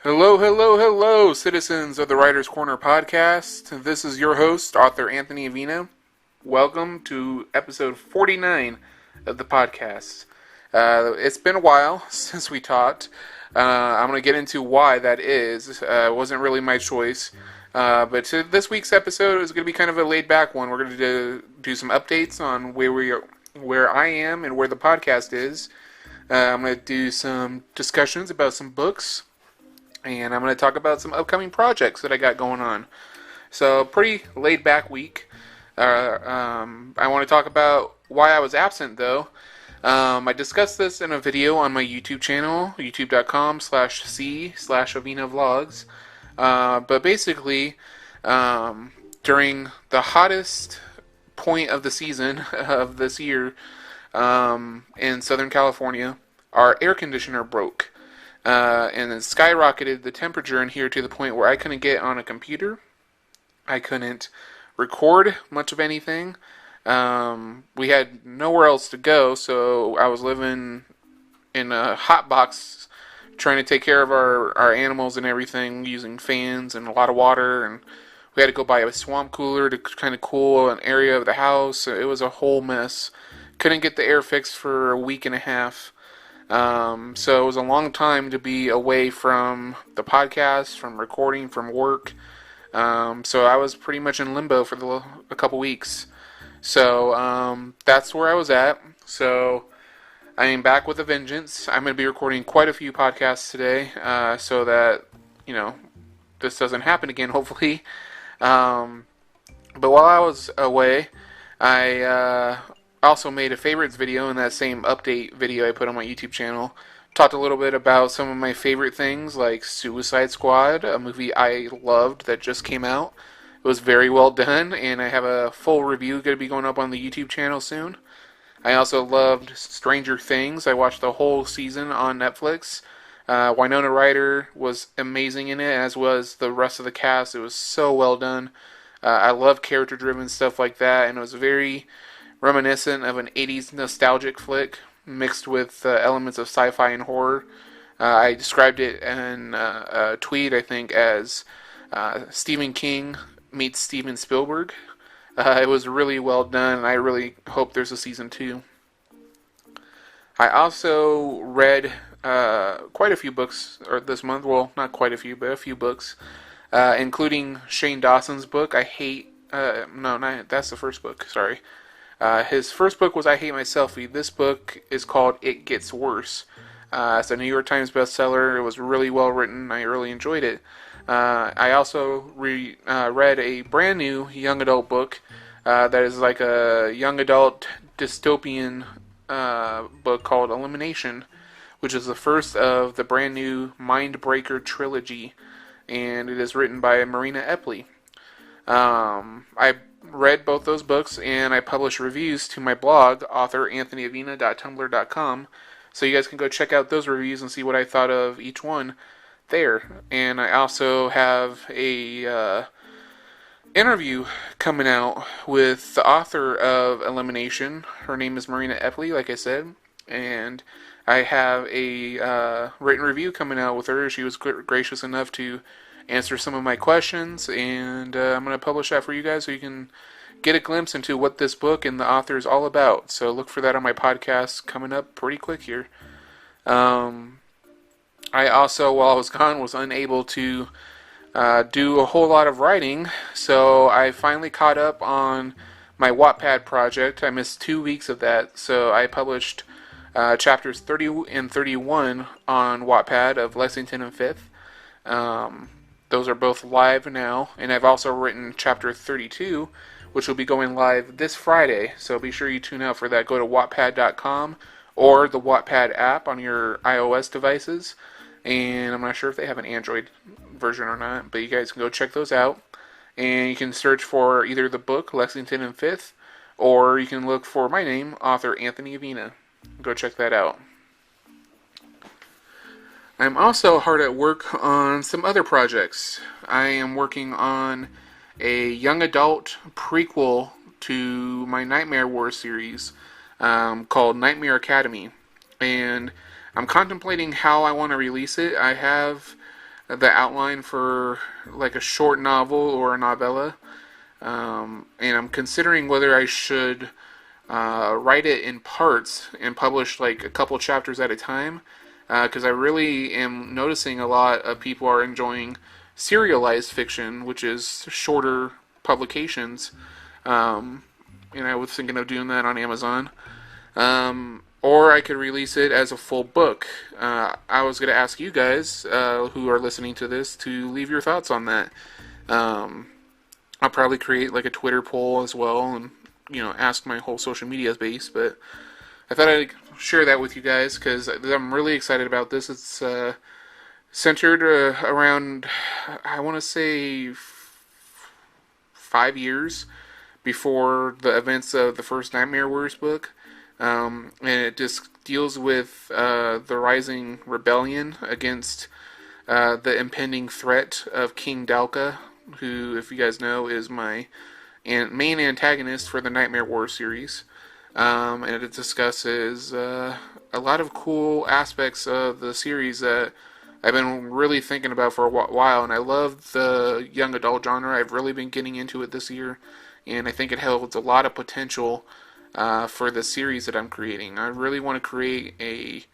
Hello, hello, hello, citizens of the Writer's Corner podcast. This is your host, author Anthony Avina. Welcome to episode 49 of the podcast. It's been a while since we talked. I'm going to get into why that is. It wasn't really my choice. But this week's episode is going to be kind of a laid-back one. We're going to do some updates on where I am and where the podcast is. I'm going to do some discussions about some books. And I'm going to talk about some upcoming projects that I got going on. So, pretty laid-back week. I want to talk about why I was absent, though. I discussed this in a video on my YouTube channel, youtube.com/c/Avina Vlogs. But basically, during the hottest point of the season of this year in Southern California, our air conditioner broke. And then skyrocketed the temperature in here to the point where I couldn't get on a computer. I couldn't record much of anything. We had nowhere else to go, so I was living in a hot box trying to take care of our animals and everything using fans and a lot of water, and we had to go buy a swamp cooler to kind of cool an area of the house. It was a whole mess. Couldn't get the air fixed for a week and a half. So it was a long time to be away from the podcast, from recording, from work. So I was pretty much in limbo for a couple weeks. So that's where I was at. So I am back with a vengeance. I'm going to be recording quite a few podcasts today, so that, this doesn't happen again, hopefully. But while I was away, I also made a favorites video in that same update video I put on my YouTube channel. Talked a little bit about some of my favorite things, like Suicide Squad, a movie I loved that just came out. It was very well done, and I have a full review going to be going up on the YouTube channel soon. I also loved Stranger Things. I watched the whole season on Netflix. Winona Ryder was amazing in it, as was the rest of the cast. It was so well done. I love character-driven stuff like that, and it was very reminiscent of an 80s nostalgic flick mixed with elements of sci-fi and horror. I described it in a tweet, I think, as Stephen King meets Steven Spielberg. It was really well done, and I really hope there's a season 2. I also read quite a few books this month. Well, not quite a few, but a few books, including Shane Dawson's book, that's the first book, sorry. His first book was I Hate My Selfie. This book is called It Gets Worse. It's a New York Times bestseller. It was really well written. I really enjoyed it. I also read a brand new young adult book that is like a young adult dystopian book called Elimination, which is the first of the brand new Mindbreaker trilogy, and it is written by Marina Epley. I read both those books, and I publish reviews to my blog, authoranthonyavina.tumblr.com, so you guys can go check out those reviews and see what I thought of each one there. And I also have a interview coming out with the author of Elimination. Her name is Marina Epley, like I said, and I have a written review coming out with her. She was gracious enough to answer some of my questions, and I'm going to publish that for you guys so you can get a glimpse into what this book and the author is all about. So look for that on my podcast coming up pretty quick here. I also, while I was gone, was unable to do a whole lot of writing, so I finally caught up on my Wattpad project. I missed 2 weeks of that, so I published chapters 30 and 31 on Wattpad of Lexington and 5th. Those are both live now, and I've also written chapter 32, which will be going live this Friday, so be sure you tune out for that. Go to wattpad.com or the Wattpad app on your iOS devices, and I'm not sure if they have an Android version or not, but you guys can go check those out, and you can search for either the book, Lexington and 5th, or you can look for my name, author Anthony Avina. Go check that out. I'm also hard at work on some other projects. I am working on a young adult prequel to my Nightmare Wars series called Nightmare Academy, and I'm contemplating how I want to release it. I have the outline for like a short novel or a novella, and I'm considering whether I should write it in parts and publish like a couple chapters at a time, because I really am noticing a lot of people are enjoying serialized fiction, which is shorter publications. Um, and I was thinking of doing that on Amazon. Or I could release it as a full book. I was going to ask you guys who are listening to this to leave your thoughts on that. Um, I'll probably create like a Twitter poll as well, and ask my whole social media base. But I thought I'd share that with you guys because I'm really excited about this. It's centered around, I want to say, 5 years before the events of the first Nightmare Warriors book. And it just deals with the rising rebellion against the impending threat of King Dalka, who, if you guys know, is my main antagonist for the Nightmare War series. And it discusses a lot of cool aspects of the series that I've been really thinking about for a while, and I love the young adult genre. I've really been getting into it this year, and I think it holds a lot of potential for the series that I'm creating. I really want to create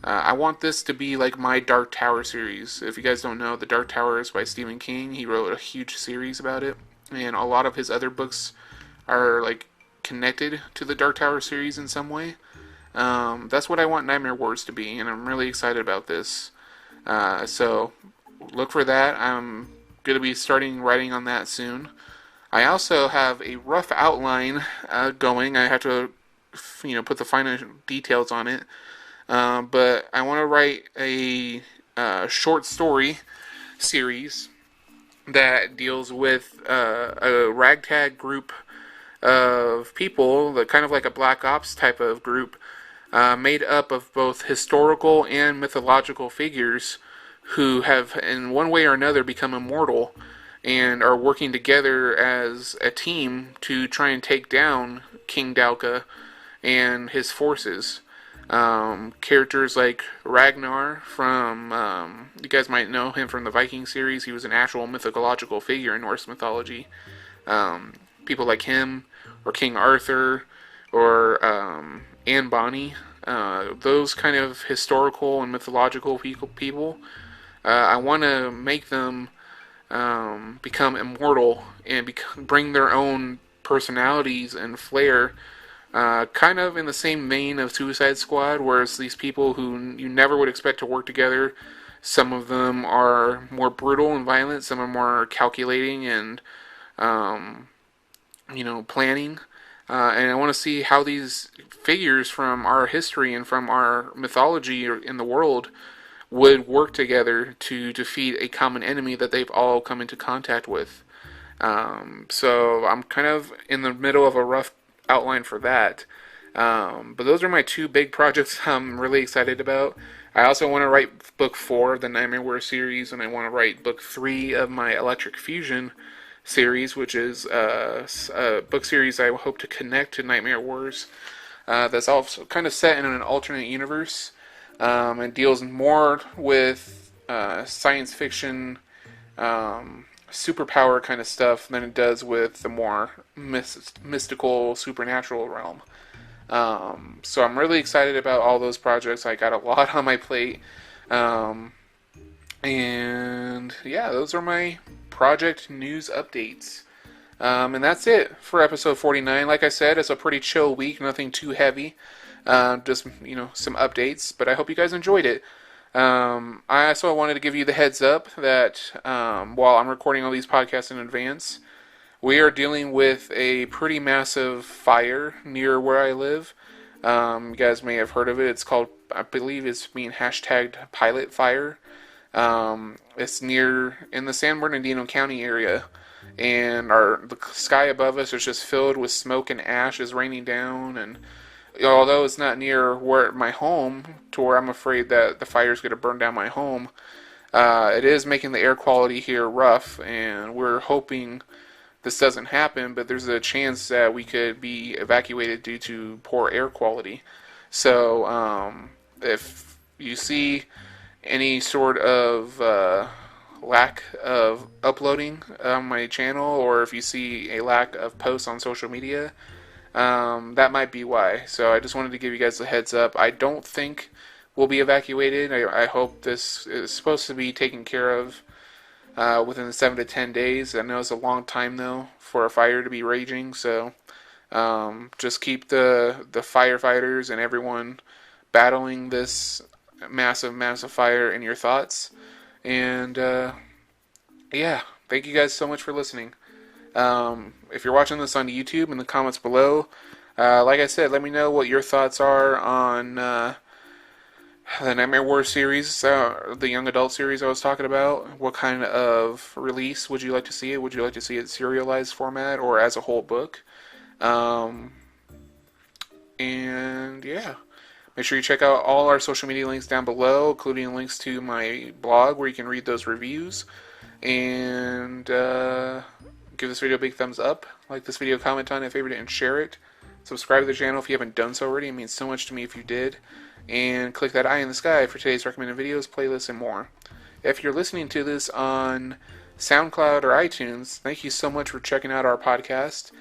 I want this to be like my Dark Tower series. If you guys don't know, The Dark Tower is by Stephen King. He wrote a huge series about it, and a lot of his other books are like connected to the Dark Tower series in some way. That's what I want Nightmare Wars to be, and I'm really excited about this. So look for that. I'm going to be starting writing on that soon. I also have a rough outline going. I have to, put the final details on it. But I want to write a short story series that deals with a ragtag group of people, kind of like a Black Ops type of group, made up of both historical and mythological figures who have, in one way or another, become immortal and are working together as a team to try and take down King Dalka and his forces. Characters like Ragnar you guys might know him from the Viking series. He was an actual mythological figure in Norse mythology. People like him, or King Arthur, or Anne Bonny. Those kind of historical and mythological people. I want to make them become immortal and bring their own personalities and flair, kind of in the same vein of Suicide Squad, whereas these people who you never would expect to work together, some of them are more brutal and violent, some are more calculating and planning. And I want to see how these figures from our history and from our mythology in the world would work together to defeat a common enemy that they've all come into contact with. So I'm kind of in the middle of a rough outline for that. But those are my two big projects I'm really excited about. I also want to write book 4 of the Nightmare War series, and I want to write book 3 of my Electric Fusion series, which is a book series I hope to connect to Nightmare Wars. That's also kind of set in an alternate universe. It deals more with science fiction, superpower kind of stuff than it does with the more mystical, supernatural realm. So I'm really excited about all those projects. I got a lot on my plate. And yeah, those are my project news updates. And that's it for episode 49. Like I said, it's a pretty chill week, nothing too heavy. Just, some updates, but I hope you guys enjoyed it. I also wanted to give you the heads up that while I'm recording all these podcasts in advance, we are dealing with a pretty massive fire near where I live. You guys may have heard of it. It's called, I believe it's being hashtagged Pilot Fire. It's in the San Bernardino County area, and the sky above us is just filled with smoke and ash is raining down, and although it's not near my home, to where I'm afraid that the fire is going to burn down my home, it is making the air quality here rough, and we're hoping this doesn't happen, but there's a chance that we could be evacuated due to poor air quality. So, if you see any sort of lack of uploading on my channel, or if you see a lack of posts on social media, that might be why. So I just wanted to give you guys a heads up. I don't think we'll be evacuated. I hope this is supposed to be taken care of within the 7 to 10 days. I know it's a long time though for a fire to be raging. So just keep the firefighters and everyone battling this massive fire in your thoughts. And yeah, thank you guys so much for listening. If you're watching this on YouTube, in the comments below, like I said, let me know what your thoughts are on the Nightmare Wars series, the young adult series I was talking about. What kind of release would you like to see it? Would you like to see it serialized format or as a whole book? Um, and yeah, make sure you check out all our social media links down below, including links to my blog where you can read those reviews. And give this video a big thumbs up. Like this video, comment on it, favorite it, and share it. Subscribe to the channel if you haven't done so already. It means so much to me if you did. And click that eye in the sky for today's recommended videos, playlists, and more. If you're listening to this on SoundCloud or iTunes, thank you so much for checking out our podcast.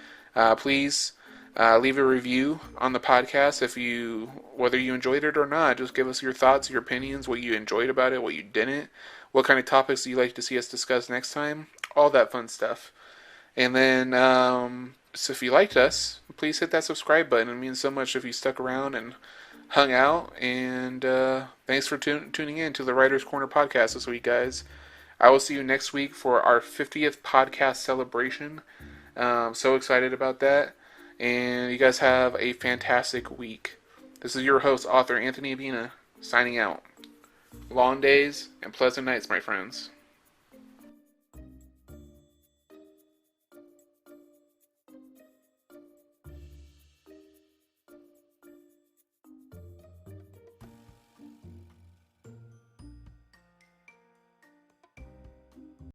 Please leave a review on the podcast whether you enjoyed it or not. Just give us your thoughts, your opinions, what you enjoyed about it, what you didn't, what kind of topics do you like to see us discuss next time, all that fun stuff. And then, so if you liked us, please hit that subscribe button. It means so much if you stuck around and hung out. And thanks for tuning in to the Writer's Corner podcast this week, guys. I will see you next week for our 50th podcast celebration. So excited about that. And you guys have a fantastic week. This is your host, author Anthony Avina, signing out. Long days and pleasant nights, my friends.